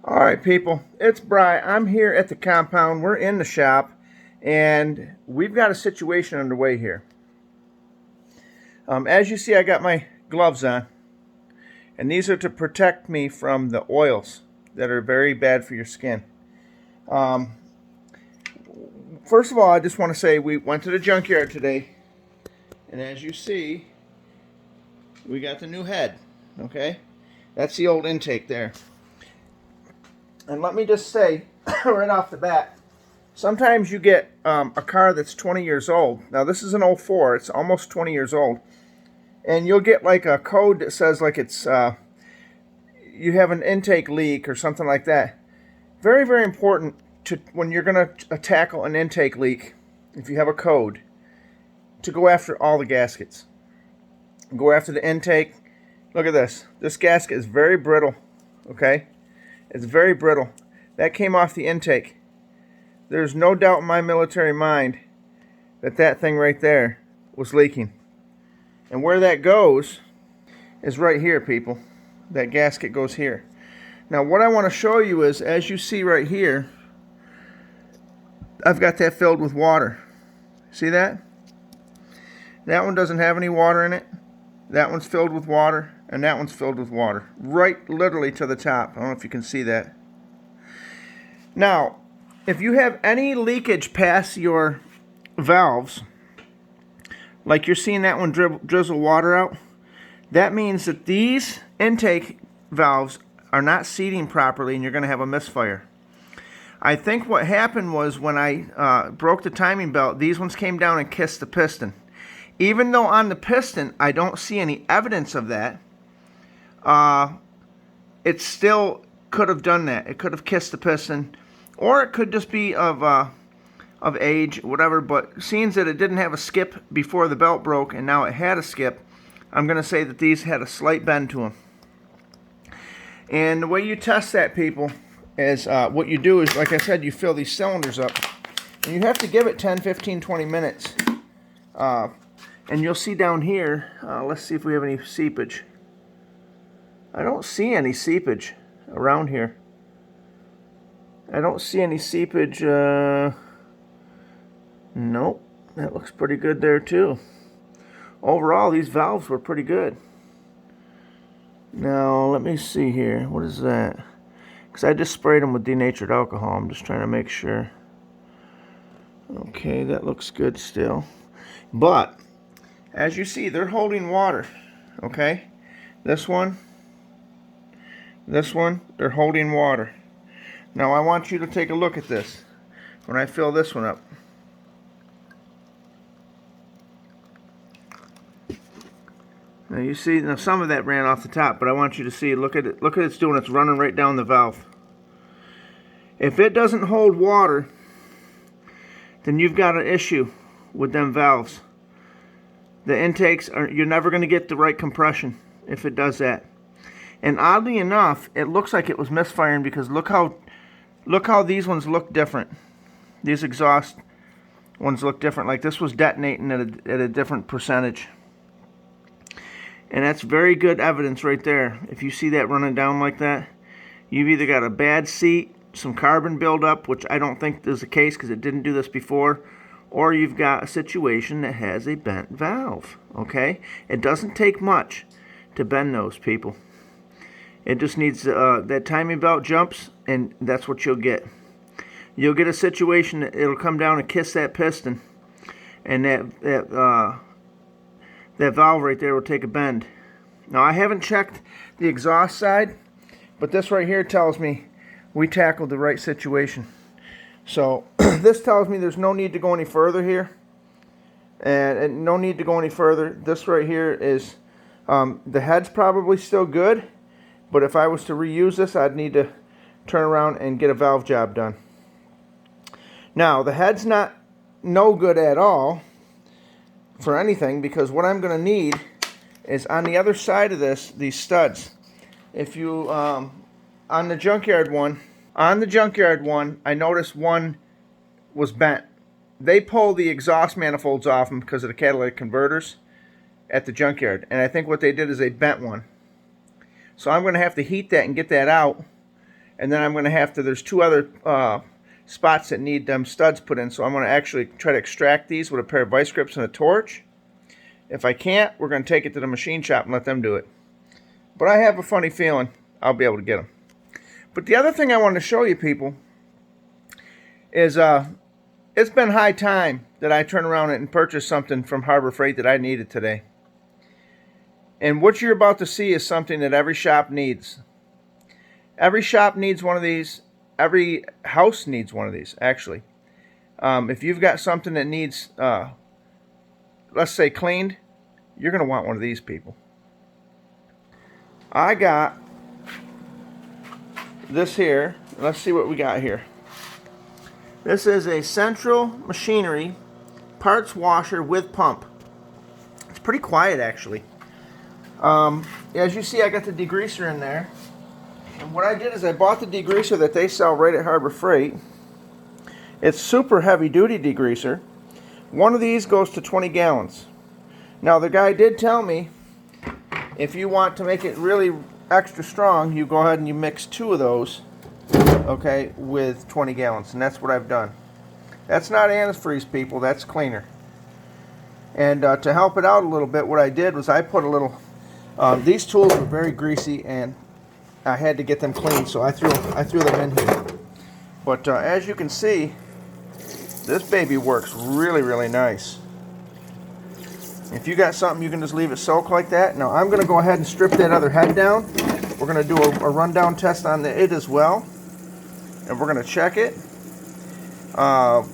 All right, people, it's Bry. I'm here at the compound. We're in the shop, and we've got a situation underway here. As you see, I got my gloves on, and these are to protect me from the oils that are very bad for your skin. First of all, I just want to say we went to the junkyard today, and as you see, we got the new head, okay? That's the old intake there. And let me just say, right off the bat, sometimes you get a car that's 20 years old. Now, this is an 04. It's almost 20 years old. And you'll get like a code that says like it's you have an intake leak or something like that. Very, very important to when you're going to tackle an intake leak, if you have a code, to go after all the gaskets. Go after the intake. Look at this. This gasket is very brittle, okay? It's very brittle. That came off the intake. There's no doubt in my military mind that that thing right there was leaking. And where that goes is right here, people. That gasket goes here. Now what I want to show you is, as you see right here, I've got that filled with water. See that? That one doesn't have any water in it. That one's filled with water, and that one's filled with water. Right literally to the top. I don't know if you can see that. Now, if you have any leakage past your valves, like you're seeing that one drizzle water out, that means that these intake valves are not seating properly and you're going to have a misfire. I think what happened was when I broke the timing belt, these ones came down and kissed the piston. Even though on the piston I don't see any evidence of that, it still could have done that. It could have kissed the piston, or it could just be of age, whatever. But seeing that it didn't have a skip before the belt broke and now it had a skip, I'm going to say that these had a slight bend to them. And the way you test that, people, is what you do is, like I said, you fill these cylinders up. And you have to give it 10, 15, 20 minutes. And you'll see down here, let's see if we have any seepage. I don't see any seepage around here. I don't see any seepage. Nope, that looks pretty good there too. Overall, these valves were pretty good. Now, let me see here. What is that? Because I just sprayed them with denatured alcohol. I'm just trying to make sure. Okay, that looks good still. But as you see, they're holding water, okay? This one, they're holding water. Now I want you to take a look at this when I fill this one up. Now you see, now some of that ran off the top, but I want you to see, look at it, look at it's doing, it's running right down the valve. If it doesn't hold water, then you've got an issue with them valves. The intakes are, you're never going to get the right compression if it does that. And oddly enough, it looks like it was misfiring because look how these ones look different. These exhaust ones look different. Like this was detonating at a different percentage. And that's very good evidence right there. If you see that running down like that, you've either got a bad seat, some carbon buildup, which I don't think is the case because it didn't do this before, or you've got a situation that has a bent valve, okay? It doesn't take much to bend those, people. It just needs, that timing belt jumps, and that's what you'll get. You'll get a situation that it'll come down and kiss that piston, and that valve right there will take a bend. Now, I haven't checked the exhaust side, but this right here tells me we tackled the right situation. So this tells me there's no need to go any further here, and no need to go any further. This right here is, the head's probably still good, but if I was to reuse this, I'd need to turn around and get a valve job done. Now, the head's not no good at all for anything, because what I'm going to need is on the other side of this, these studs. If you, on the junkyard one, I noticed one was bent. They pull the exhaust manifolds off them because of the catalytic converters at the junkyard. And I think what they did is they bent one. So I'm going to have to heat that and get that out And then I'm going to have to, there's two other spots that need them studs put in, so I'm going to actually try to extract these with a pair of vice grips and a torch. If I can't, we're going to take it to the machine shop and let them do it. But I have a funny feeling I'll be able to get them. But the other thing I wanted to show you people is it's been high time that I turn around and purchase something from Harbor Freight that I needed today. And what you're about to see is something that every shop needs. Every shop needs one of these. Every house needs one of these, actually. If you've got something that needs, let's say, cleaned, you're going to want one of these, people. I got this here. Let's see what we got here. This is a Central Machinery parts washer with pump. It's pretty quiet, actually. As you see, I got the degreaser in there. And what I did is I bought the degreaser that they sell right at Harbor Freight. It's super heavy duty degreaser. One of these goes to 20 gallons. Now the guy did tell me if you want to make it really extra strong, you go ahead and you mix 2 of those, okay, with 20 gallons. And that's what I've done. That's not antifreeze, people, that's cleaner. And to help it out a little bit, what I did was I put a little, these tools were very greasy and I had to get them clean, so I threw them in here. But as you can see, this baby works really, really nice. If you got something, you can just leave it soak like that. Now I'm going to go ahead and strip that other head down. We're going to do a rundown test on it as well, and we're going to check it. But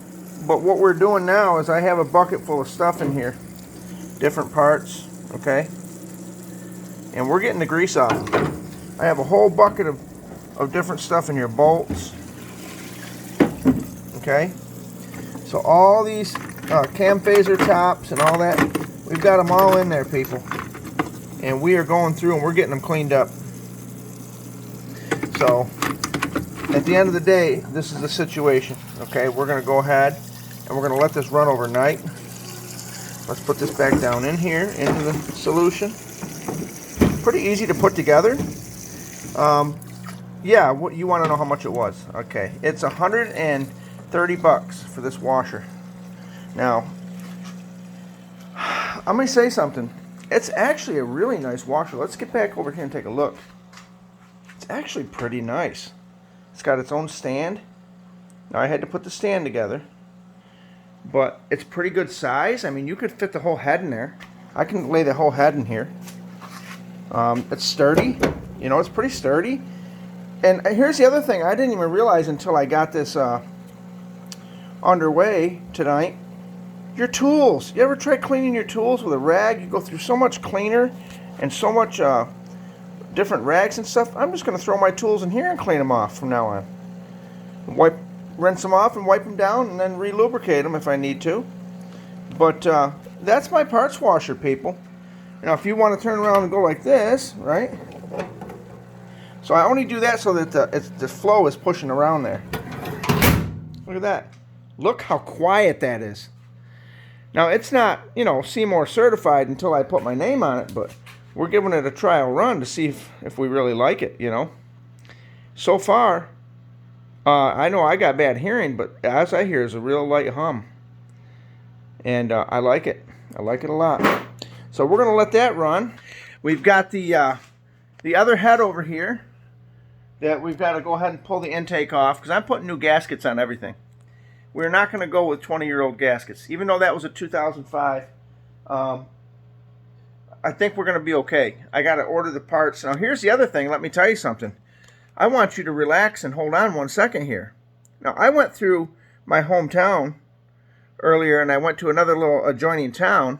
what we're doing now is I have a bucket full of stuff in here, different parts, okay? And we're getting the grease off. I have a whole bucket of different stuff in here, bolts, okay? So all these cam phaser tops and all that, we've got them all in there, people. And we are going through and we're getting them cleaned up. So at the end of the day, this is the situation, okay? We're going to go ahead and we're going to let this run overnight. Let's put this back down in here into the solution. Pretty easy to put together. Yeah, what you want to know how much it was. Okay, it's $130 for this washer. Now, I'm going to say something. It's actually a really nice washer. Let's get back over here and take a look. It's actually pretty nice. It's got its own stand. Now, I had to put the stand together, but it's pretty good size. I mean, you could fit the whole head in there. I can lay the whole head in here. It's sturdy. You know, it's pretty sturdy. And here's the other thing. I didn't even realize until I got this underway tonight. Your tools. You ever try cleaning your tools with a rag? You go through so much cleaner and so much different rags and stuff. I'm just going to throw my tools in here and clean them off from now on. Rinse them off and wipe them down and then re-lubricate them if I need to. But that's my parts washer, people. Now, if you want to turn around and go like this, right? So I only do that so that the flow is pushing around there. Look at that. Look how quiet that is. Now, it's not, you know, Seymour certified until I put my name on it, but we're giving it a trial run to see if we really like it, you know. So far, I know I got bad hearing, but as I hear is a real light hum. And I like it. I like it a lot. So we're going to let that run. We've got the other head over here that we've got to go ahead and pull the intake off because I'm putting new gaskets on everything. We're not going to go with 20-year-old gaskets. Even though that was a 2005, I think we're going to be okay. I got to order the parts. Now, here's the other thing. Let me tell you something. I want you to relax and hold on 1 second here. Now, I went through my hometown earlier, and I went to another little adjoining town,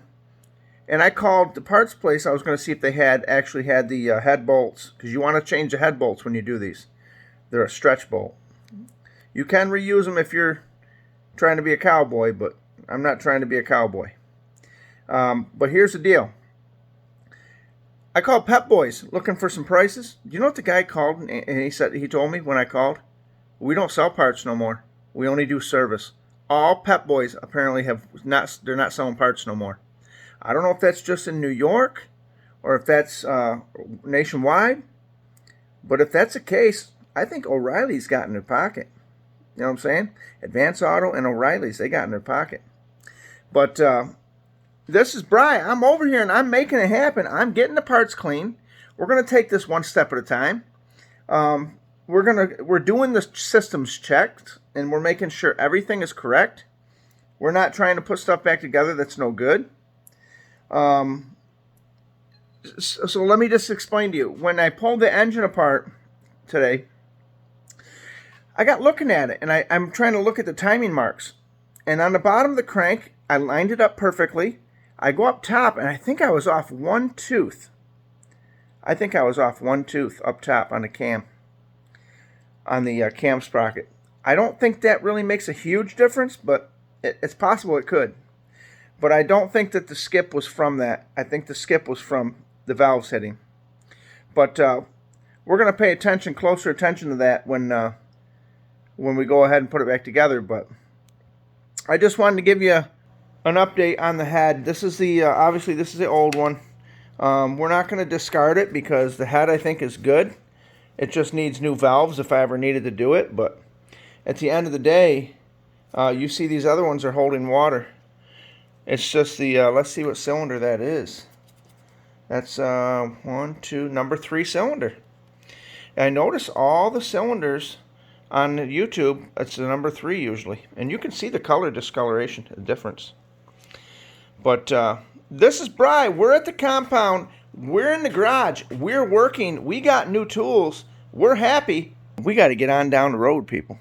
and I called the parts place. I was going to see if they actually had the head bolts, because you want to change the head bolts when you do these. They're a stretch bolt. You can reuse them if you're trying to be a cowboy, but I'm not trying to be a cowboy. But here's the deal. I called Pep Boys looking for some prices. Do you know what the guy called? And he told me when I called, we don't sell parts no more. We only do service. All Pep Boys apparently they're not selling parts no more. I don't know if that's just in New York or if that's nationwide. But if that's the case, I think O'Reilly's got in their pocket. You know what I'm saying? Advance Auto and O'Reilly's, they got in their pocket. But this is Bry. I'm over here and I'm making it happen. I'm getting the parts clean. We're going to take this one step at a time. We're doing the systems checked, and we're making sure everything is correct. We're not trying to put stuff back together that's no good. So let me just explain to you. When I pulled the engine apart today, I got looking at it, and I'm trying to look at the timing marks. And on the bottom of the crank, I lined it up perfectly. I go up top, and I think I was off one tooth. I think I was off one tooth up top on the cam, on the cam sprocket. I don't think that really makes a huge difference, but it's possible it could. But I don't think that the skip was from that. I think the skip was from the valves hitting. But we're going to pay closer attention to that when we go ahead and put it back together. But I just wanted to give you an update on the head. This is the obviously this is the old one. We're not going to discard it because the head, I think, is good. It just needs new valves if I ever needed to do it. But at the end of the day, you see these other ones are holding water. It's just the, let's see what cylinder that is. That's number 3 cylinder. And I notice all the cylinders on YouTube, it's the number 3 usually. And you can see the color discoloration, the difference. But this is Bry. We're at the compound. We're in the garage. We're working. We got new tools. We're happy. We got to get on down the road, people.